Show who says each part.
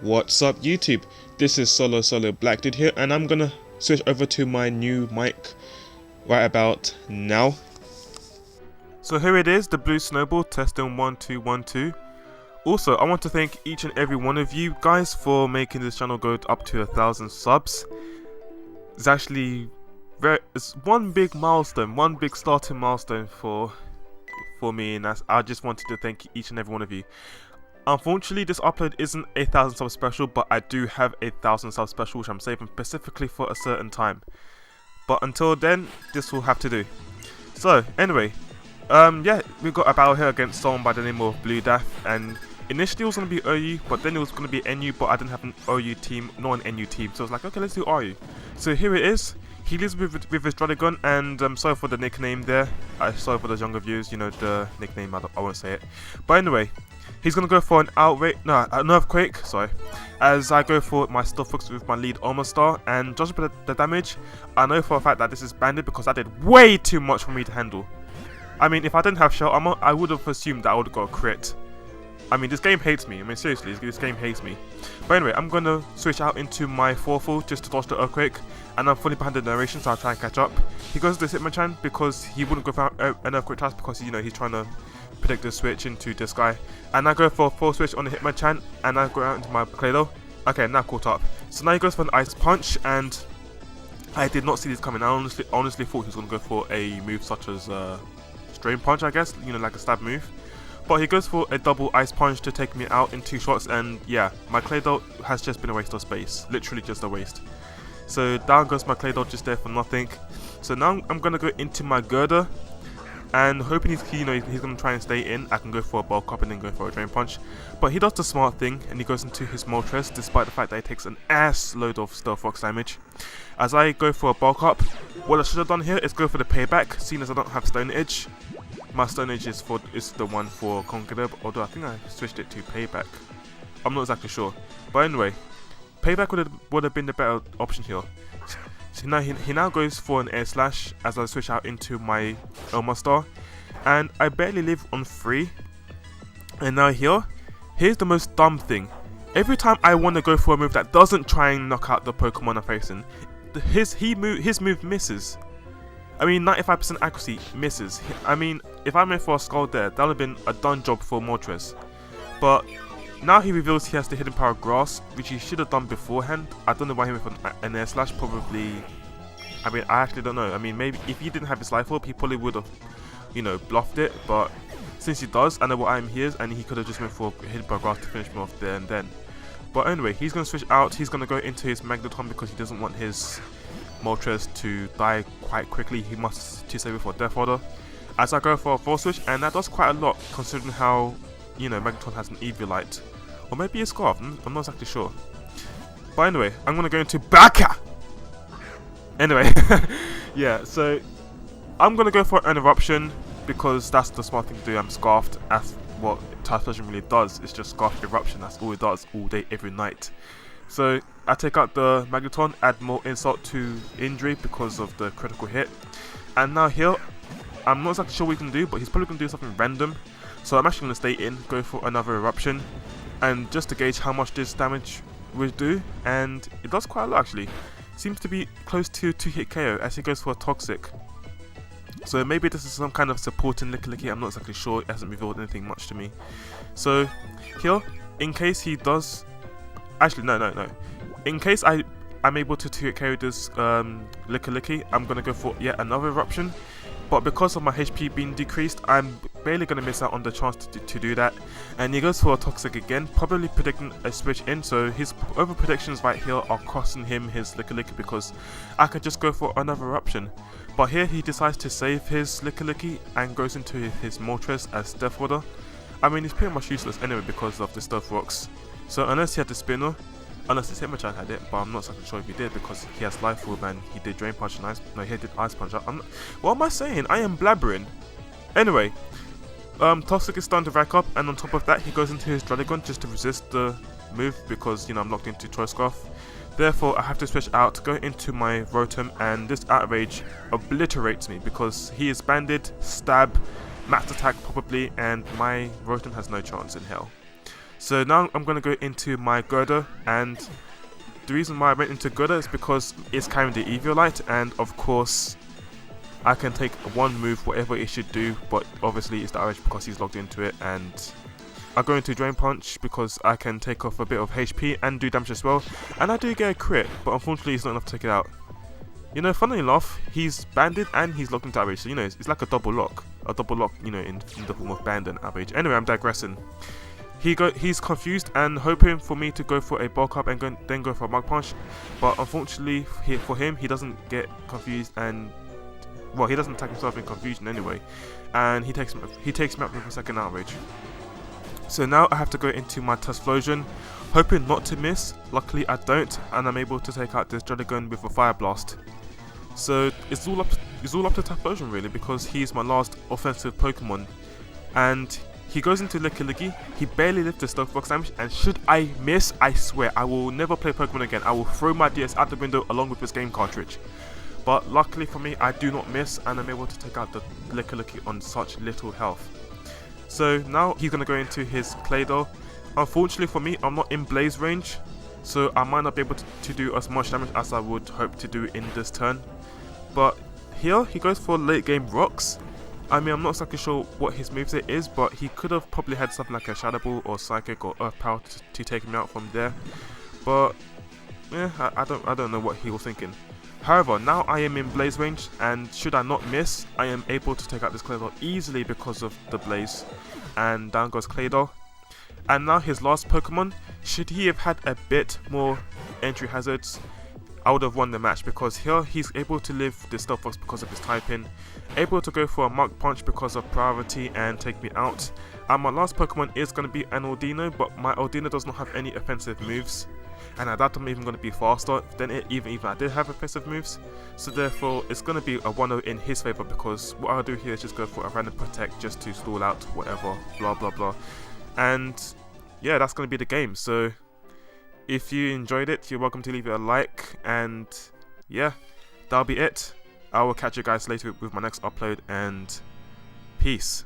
Speaker 1: What's up YouTube? This is Solo Black Dude here, and I'm gonna switch over to my new mic right about now. So here it is, the Blue Snowball, testing 1 2 1 2. Also, I want to thank each and every one of you guys for making this channel go up to 1,000 subs. It's actually it's one big milestone, one big starting milestone for me, and I just wanted to thank each and every one of you. Unfortunately, this upload isn't a 1,000 sub special, but I do have a 1,000 sub special which I'm saving specifically for a certain time. But until then, this will have to do. So anyway, yeah, we got a battle here against someone by the name of BlueDaf, and initially it was going to be OU, but then it was going to be NU, but I didn't have an OU team, nor an NU team, so I was like, okay, let's do RU. So here it is. He lives with his Disregard, and sorry for the nickname there. Sorry for those younger viewers, you know the nickname, I won't say it. But anyway, he's going to go for an an earthquake, sorry, as I go for my stuff focus with my lead Armor Star, and judging by the damage, I know for a fact that this is banded because I did way too much for me to handle. I mean, if I didn't have shell armor, I would have assumed that I would have got a crit. I mean, this game hates me. I mean, seriously, this game hates me. But anyway, I'm going to switch out into my 4-4 just to dodge the earthquake, and I'm fully behind the narration, so I'll try and catch up. He goes to the Hitmonchan because he wouldn't go for an earthquake task because, you know, he's trying to predict the switch into this guy. And I go for a full switch on the Hitmonchan, and I go out into my Clado. Okay, now caught up. So now he goes for an Ice Punch, and I did not see this coming. I honestly thought he was going to go for a move such as Drain Punch, I guess, you know, like a stab move. But he goes for a double Ice Punch to take me out in 2 shots, and yeah, my Clado has just been a waste of space. Literally just a waste. So down goes my Clado just there for nothing. So now I'm going to go into my Girder, and hoping he's going to try and stay in. I can go for a bulk up and then go for a Drain Punch. But he does the smart thing, and he goes into his Moltres, despite the fact that he takes an ass load of Stealth Rocks damage. As I go for a bulk up, what I should have done here is go for the payback, seeing as I don't have Stone Edge. My Stone Edge is the one for Conqueror, although I think I switched it to payback. I'm not exactly sure. But anyway, payback would have been the better option here. So now he now goes for an Air Slash as I switch out into my Armor Star, and I barely live on 3. And now here's the most dumb thing. Every time I want to go for a move that doesn't try and knock out the Pokemon I'm facing, his move misses. I mean, 95% accuracy misses. I mean, if I went for a Skull there, that would have been a done job for Moltres. But now he reveals he has the hidden power of Grass, which he should have done beforehand. I don't know why he went for an Air Slash. Probably, I mean, I actually don't know. I mean, maybe if he didn't have his Life Orb, he probably would have, you know, bluffed it. But since he does, I know what item he is, and he could have just went for hidden power of Grass to finish me off there and then. But anyway, he's going to switch out. He's going to go into his Magneton because he doesn't want his Moltres to die quite quickly. He must to save it for Death Order. As I go for a full switch, and that does quite a lot considering how, you know, Magneton has an Eviolite. Or maybe a Scarf, I'm not exactly sure. But anyway, I'm going to go into Baka! Anyway, yeah, so I'm going to go for an Eruption because that's the smart thing to do. I'm Scarfed. That's what Type Explosion really does. It's just Scarf Eruption. That's all it does all day, every night. So I take out the Magneton, add more insult to injury because of the critical hit. And now here, I'm not exactly sure what he can do, but he's probably going to do something random. So I'm actually going to stay in, go for another Eruption, and just to gauge how much this damage will do. And it does quite a lot actually. Seems to be close to 2-hit KO as he goes for a Toxic. So maybe this is some kind of supporting Licky, I'm not exactly sure. It hasn't revealed anything much to me. So here, in case he does... Actually, no. In case I'm able to 2-hit KO this Licky, I'm going to go for yet another Eruption. But because of my HP being decreased, I'm barely going to miss out on the chance to do that. And he goes for a Toxic again, probably predicting a switch in. So his over predictions right here are costing him his Licky because I could just go for another Eruption. But here he decides to save his Licky and goes into his Moltres as Death Order. I mean, he's pretty much useless anyway because of the Stealth Rocks. So unless he had the Spinner, unless his Hitmonchan had it, but I'm not exactly sure if he did because he has Life Orb and he did Drain Punch and he did Ice Punch. What am I saying? I am blabbering. Anyway, Toxic is starting to rack up, and on top of that he goes into his Dragon just to resist the move because, you know, I'm locked into Choice Scarf. Therefore, I have to switch out, go into my Rotom, and this Outrage obliterates me because he is banded, stab, max attack probably, and my Rotom has no chance in hell. So now I'm going to go into my Gerda, and the reason why I went into Gerda is because it's carrying the Eviolite, and of course I can take one move, whatever it should do, but obviously it's the Outrage because he's logged into it, and I go into Drain Punch because I can take off a bit of HP and do damage as well, and I do get a crit, but unfortunately it's not enough to take it out. You know, funnily enough, he's banded and he's locked into Outrage, so you know, it's like a double lock, you know, in the form of band and Outrage. Anyway, I'm digressing. He's confused and hoping for me to go for a bulk up and then go for a Mug Punch, but unfortunately for him, he doesn't get confused, and well, he doesn't attack himself in confusion anyway, and he takes me out with a second Outrage. So now I have to go into my Tusflosion, hoping not to miss. Luckily I don't, and I'm able to take out this Jellygun with a Fire Blast. So it's all up to Tusflosion really, because he's my last offensive Pokemon, and he goes into Licky Licky. He barely lifts the Stealth Box damage, and should I miss, I swear I will never play Pokemon again. I will throw my DS out the window along with this game cartridge. But luckily for me, I do not miss, and I'm able to take out the Licky Licky on such little health. So now he's going to go into his Claydol. Unfortunately for me, I'm not in Blaze range, so I might not be able to do as much damage as I would hope to do in this turn. But here he goes for late game Rocks. I mean, I'm not exactly sure what his moveset is, but he could have probably had something like a Shadow Ball or Psychic or Earth Power to take him out from there. But yeah, I don't know what he was thinking. However, now I am in Blaze range, and should I not miss, I am able to take out this Claydol easily because of the Blaze. And down goes Claydol. And now his last Pokemon, should he have had a bit more entry hazards, I would have won the match, because here he's able to live the Stealth Box because of his typing, able to go for a Mug Punch because of priority and take me out. And my last Pokemon is going to be an Audino, but my Audino does not have any offensive moves, and I doubt I'm even going to be faster than it, even I did have offensive moves. So therefore it's going to be a 1-0 in his favour, because what I'll do here is just go for a random Protect just to stall out whatever, blah blah blah. And yeah, that's going to be the game. So if you enjoyed it, you're welcome to leave it a like, and yeah, that'll be it. I will catch you guys later with my next upload, and peace.